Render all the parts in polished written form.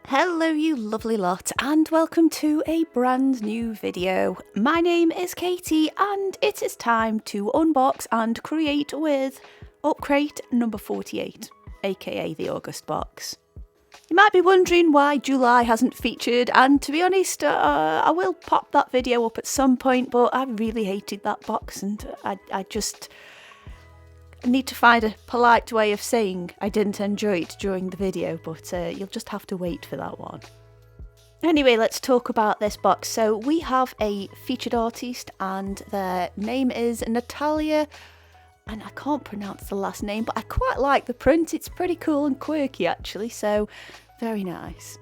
Hello you lovely lot and welcome to a brand new video. My name is Katie and it is time to unbox and create with UpCrate number 48, aka the August box. You might be wondering why July hasn't featured, and to be honest, I will pop that video up at some point, but I really hated that box and I just need to find a polite way of saying I didn't enjoy it during the video, but you'll just have to wait for that one. Anyway, let's talk about this box. So we have a featured artist and their name is Natalia, and I can't pronounce the last name, but I quite like the print. It's pretty cool and quirky actually, so very nice.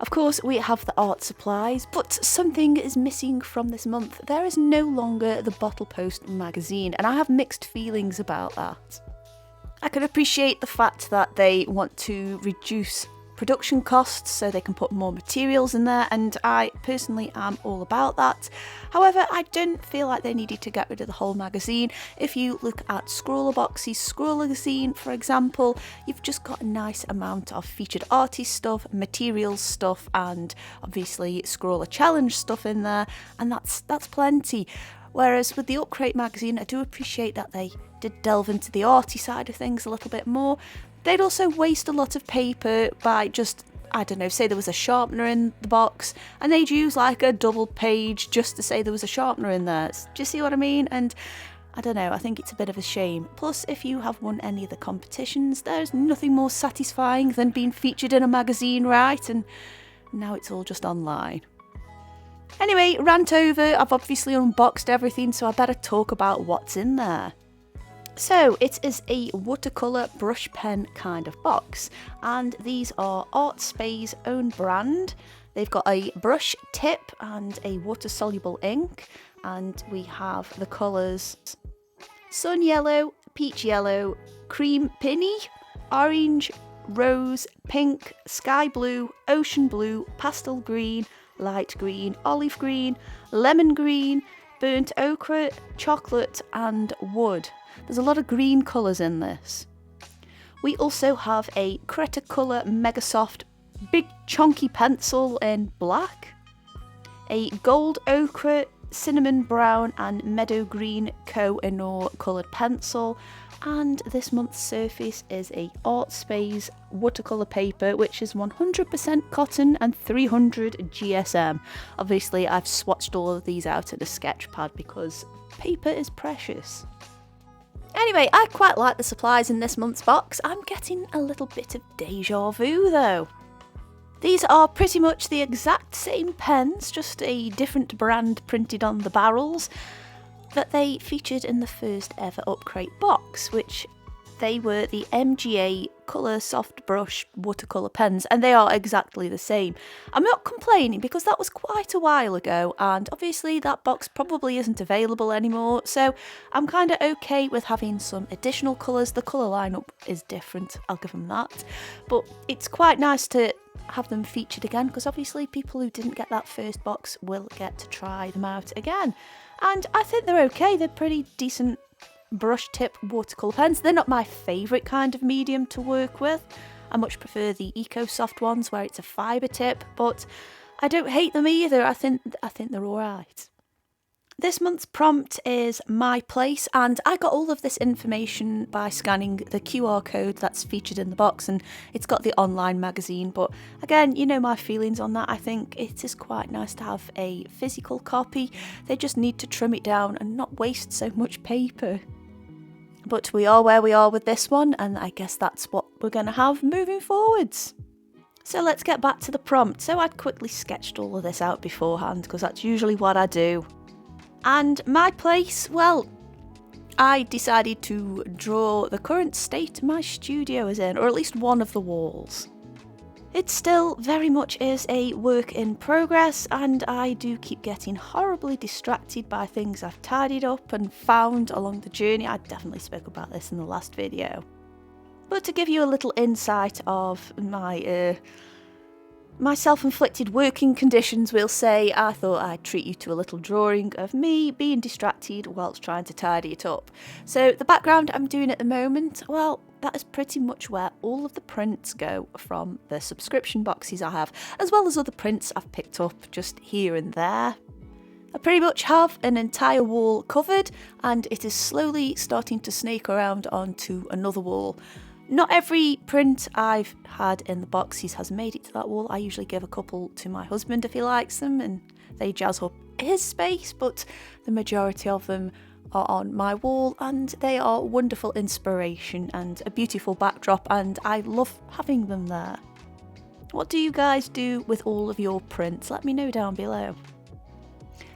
Of course, we have the art supplies, but something is missing from this month. There is no longer the Bottle Post magazine, and I have mixed feelings about that. I can appreciate the fact that they want to reduce production costs so they can put more materials in there, and I personally am all about that. However, I didn't feel like they needed to get rid of the whole magazine. If you look at Scrawler Box's Scrawler magazine, for example, you've just got a nice amount of featured artist stuff, materials stuff, and obviously Scrawler Challenge stuff in there, and that's plenty. Whereas with the UpCrate magazine, I do appreciate that they did delve into the arty side of things a little bit more. They'd also waste a lot of paper by just, I don't know, say there was a sharpener in the box and they'd use like a double page just to say there was a sharpener in there. Do you see what I mean? And I don't know, I think it's a bit of a shame. Plus, if you have won any of the competitions, there's nothing more satisfying than being featured in a magazine, right? And now it's all just online. Anyway, rant over. I've obviously unboxed everything, so I better talk about what's in there. So it is a watercolour brush pen kind of box, and these are ArtSpay's own brand. They've got a brush tip and a water soluble ink, and we have the colours sun yellow, peach yellow, cream pinny, orange, rose, pink, sky blue, ocean blue, pastel green, light green, olive green, lemon green, burnt ochre, chocolate and wood. There's a lot of green colours in this. We also have a Cretacolor Mega Soft big chunky pencil in black, a gold ochre, cinnamon brown and meadow green Koh-i-Noor coloured pencil, and this month's surface is a ArtSpay's watercolour paper, which is 100% cotton and 300 GSM. Obviously I've swatched all of these out in a sketch pad because paper is precious. Anyway, I quite like the supplies in this month's box. I'm getting a little bit of deja vu though. These are pretty much the exact same pens, just a different brand printed on the barrels, that they featured in the first ever UpCrate box, which they were the MGA Colour Soft Brush watercolour pens, and they are exactly the same. I'm not complaining because that was quite a while ago, and obviously that box probably isn't available anymore, so I'm kind of okay with having some additional colours. The colour lineup is different, I'll give them that, but it's quite nice to have them featured again because obviously people who didn't get that first box will get to try them out again. And I think they're okay, they're pretty decent brush tip watercolour pens. They're not my favourite kind of medium to work with. I much prefer the Eco Soft ones where it's a fibre tip, but I don't hate them either. I think they're alright. This month's prompt is my place, and I got all of this information by scanning the QR code that's featured in the box, and it's got the online magazine, but again, you know my feelings on that. I think it is quite nice to have a physical copy. They just need to trim it down and not waste so much paper. But we are where we are with this one, and I guess that's what we're going to have moving forwards. So let's get back to the prompt. So I'd quickly sketched all of this out beforehand because that's usually what I do. And my place, well, I decided to draw the current state my studio is in, or at least one of the walls. It still very much is a work in progress, and I do keep getting horribly distracted by things I've tidied up and found along the journey. I definitely spoke about this in the last video. But to give you a little insight of my self-inflicted working conditions, we'll say, I thought I'd treat you to a little drawing of me being distracted whilst trying to tidy it up. So the background I'm doing at the moment, well, that is pretty much where all of the prints go from the subscription boxes I have, as well as other prints I've picked up just here and there. I pretty much have an entire wall covered, and it is slowly starting to snake around onto another wall. Not every print I've had in the boxes has made it to that wall. I usually give a couple to my husband if he likes them, and they jazz up his space, but the majority of them are on my wall, and they are wonderful inspiration and a beautiful backdrop, and I love having them there. What do you guys do with all of your prints? Let me know down below.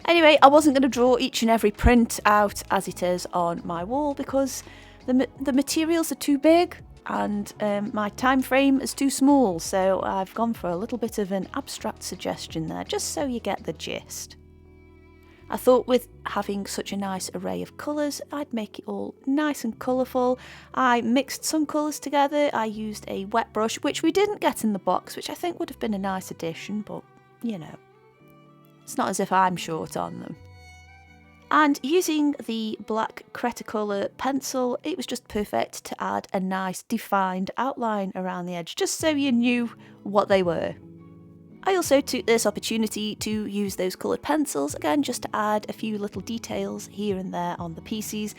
Anyway, I wasn't going to draw each and every print out as it is on my wall because the materials are too big and my time frame is too small, so I've gone for a little bit of an abstract suggestion there, just so you get the gist. I thought with having such a nice array of colours, I'd make it all nice and colourful. I mixed some colours together. I used a wet brush, which we didn't get in the box, which I think would have been a nice addition, but you know, it's not as if I'm short on them. And using the black Cretacolor pencil, it was just perfect to add a nice defined outline around the edge, just so you knew what they were. I also took this opportunity to use those coloured pencils, again just to add a few little details here and there on the pieces.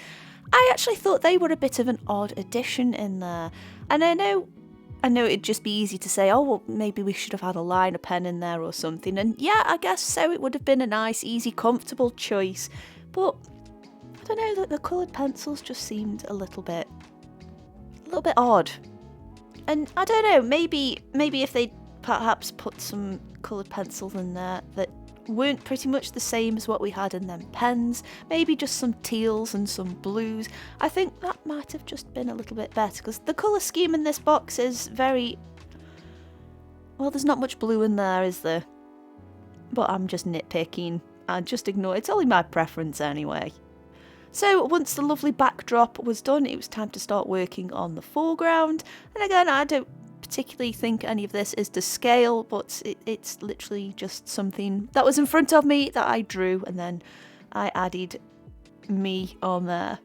I actually thought they were a bit of an odd addition in there, and I know it'd just be easy to say, oh well, maybe we should have had a liner pen in there or something, and yeah, I guess so, it would have been a nice, easy, comfortable choice, but I don't know, the coloured pencils just seemed a little bit odd. And I don't know, maybe if they perhaps put some coloured pencils in there that weren't pretty much the same as what we had in them pens, maybe just some teals and some blues, I think that might have just been a little bit better, because the colour scheme in this box is very, well, there's not much blue in there, is there? But I'm just nitpicking, and just ignore it, it's only my preference anyway. So once the lovely backdrop was done, it was time to start working on the foreground, and again, I don't particularly think any of this is to scale, but it's literally just something that was in front of me that I drew, and then I added me on there.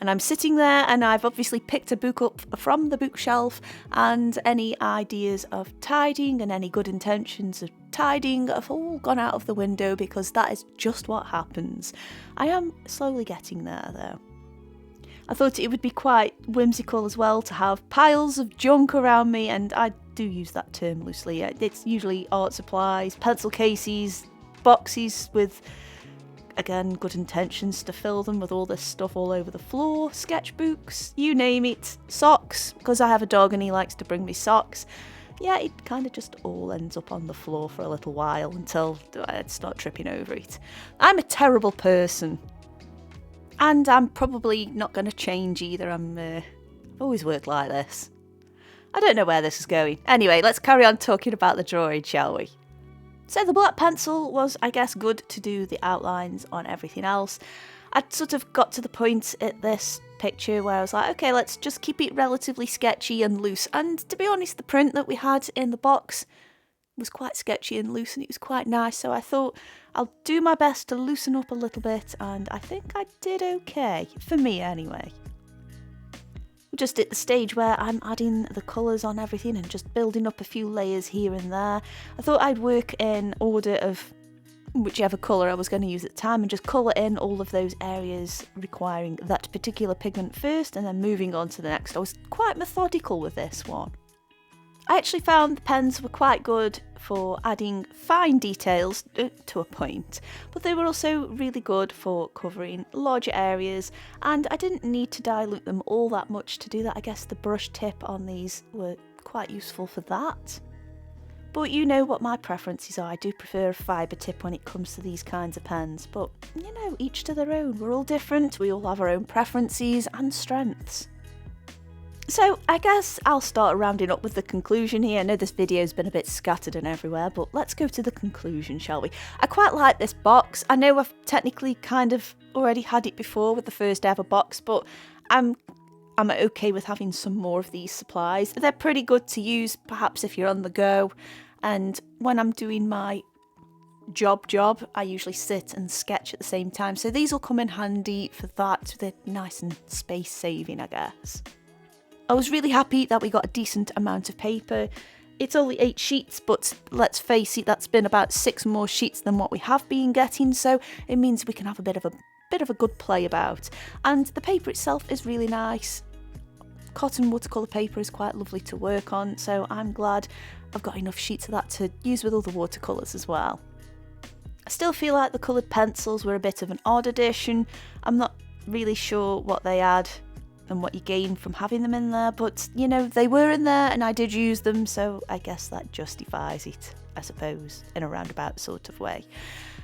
And I'm sitting there, and I've obviously picked a book up from the bookshelf, and any ideas of tidying and any good intentions of tidying have all gone out of the window, because that is just what happens. I am slowly getting there though. I thought it would be quite whimsical as well to have piles of junk around me, and I do use that term loosely. It's usually art supplies, pencil cases, boxes with, again, good intentions to fill them with all this stuff all over the floor, sketchbooks, you name it, socks, because I have a dog and he likes to bring me socks. Yeah, it kind of just all ends up on the floor for a little while until I start tripping over it. I'm a terrible person. And I'm probably not going to change either. I've always worked like this. I don't know where this is going. Anyway, let's carry on talking about the drawing, shall we? So the black pencil was, I guess, good to do the outlines on everything else. I'd sort of got to the point at this picture where I was like, okay, let's just keep it relatively sketchy and loose. And to be honest, the print that we had in the box was quite sketchy and loose, and it was quite nice, so I thought I'll do my best to loosen up a little bit, and I think I did okay, for me anyway. We're just at the stage where I'm adding the colours on everything and just building up a few layers here and there. I thought I'd work in order of whichever colour I was going to use at the time, and just colour in all of those areas requiring that particular pigment first, and then moving on to the next. I was quite methodical with this one. I actually found the pens were quite good for adding fine details to a point, but they were also really good for covering larger areas, and I didn't need to dilute them all that much to do that. I guess the brush tip on these were quite useful for that. But you know what my preferences are. I do prefer a fibre tip when it comes to these kinds of pens, but you know, each to their own. We're all different, we all have our own preferences and strengths. So I guess I'll start rounding up with the conclusion here. I know this video's been a bit scattered and everywhere, but let's go to the conclusion, shall we? I quite like this box. I know I've technically kind of already had it before with the first ever box, but I'm okay with having some more of these supplies. They're pretty good to use, perhaps if you're on the go, and when I'm doing my job, I usually sit and sketch at the same time, so these will come in handy for that. They're nice and space saving, I guess. I was really happy that we got a decent amount of paper. It's only 8 sheets, but let's face it, that's been about 6 more sheets than what we have been getting, so it means we can have a bit of a good play about. And the paper itself is really nice. Cotton watercolour paper is quite lovely to work on, so I'm glad I've got enough sheets of that to use with other watercolours as well. I still feel like the coloured pencils were a bit of an odd addition. I'm not really sure what they add and what you gain from having them in there, but you know, they were in there and I did use them, so I guess that justifies it, I suppose, in a roundabout sort of way.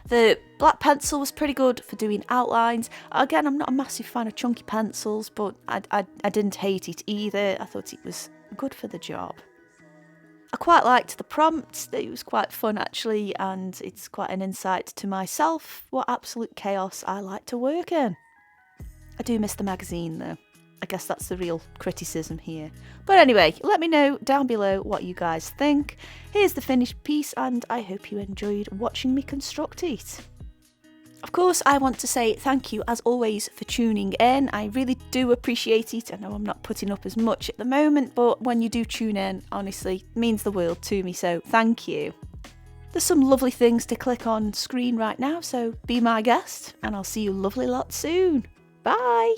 The black pencil was pretty good for doing outlines. Again, I'm not a massive fan of chunky pencils, but I didn't hate it either. I thought it was good for the job. I quite liked the prompt. It was quite fun actually, and it's quite an insight to myself what absolute chaos I like to work in. I do miss the magazine though. I guess that's the real criticism here. But anyway, let me know down below what you guys think. Here's the finished piece, and I hope you enjoyed watching me construct it. Of course, I want to say thank you as always for tuning in. I really do appreciate it. I know I'm not putting up as much at the moment, but when you do tune in, honestly, it means the world to me, so thank you. There's some lovely things to click on screen right now, so be my guest, and I'll see you lovely lot soon. Bye!